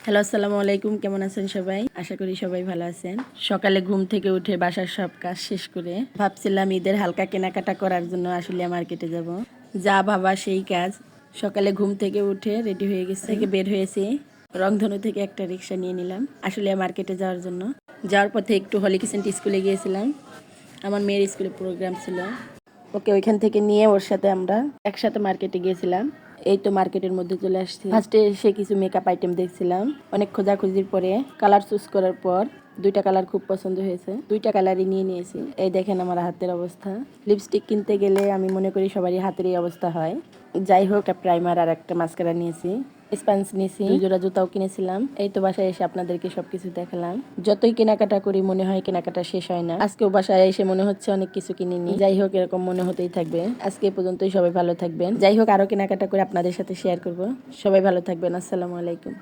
Hello, আসসালামু আলাইকুম। কেমন আছেন সবাই? আশা করি সবাই ভালো আছেন। সকালে ঘুম থেকে উঠে বাসার সব কাজ শেষ করে ভাবছিলাম ঈদের হালকা কেনাকাটা করার জন্য আসলে মার্কেটে যাব। যা ভাবা সেই কাজ। সকালে ঘুম থেকে উঠে রেডি হয়ে গেছি, থেকে বের হয়েছি। রংধনু থেকে একটা রিক্সা নিয়ে নিলাম আসলে মার্কেটে যাওয়ার জন্য। যাওয়ার পথে একটু হলি কিচেন্ট স্কুলে গিয়েছিলাম, আমার মেয়ের স্কুলে প্রোগ্রাম ছিল। ওকে ওইখান থেকে নিয়ে ওর সাথে আমরা একসাথে মার্কেটে গিয়েছিলাম। এই তো মার্কেটের মধ্যে চলে আসছি। ফার্স্টে এসে কিছু মেকআপ আইটেম দেখছিলাম। অনেক খোঁজাখুঁজির পরে কালার চুজ করার পর দুইটা কালার খুব পছন্দ হয়েছে, দুইটা কালারই নিয়ে নিয়েছি। এই দেখেন আমার হাতের অবস্থা। লিপস্টিক কিনতে গেলে আমি মনে করি সবারই হাতের এই অবস্থা হয়। যাই হোক, একটা প্রাইমার আর একটা মাস্কারা নিয়েছি, স্পঞ্জ নিয়েছি, 2 জোড়া জুতাও কিনেছিলাম। এই তো বাসায় এসে আপনাদেরকে সবকিছু দেখালাম। যতই কেনাকাটা করি মনে হয় কেনাকাটা শেষ হয় না। আজকেও বাসায় এসে মনে হচ্ছে অনেক কিছু কিনিনি। যাই হোক, এরকম মনে হতেই থাকবে। আজকে এ পর্যন্তই, সবাই ভালো থাকবেন। যাই হোক, আরো কেনাকাটা করে আপনাদের সাথে শেয়ার করব। সবাই ভালো থাকবেন। আসসালামু আলাইকুম।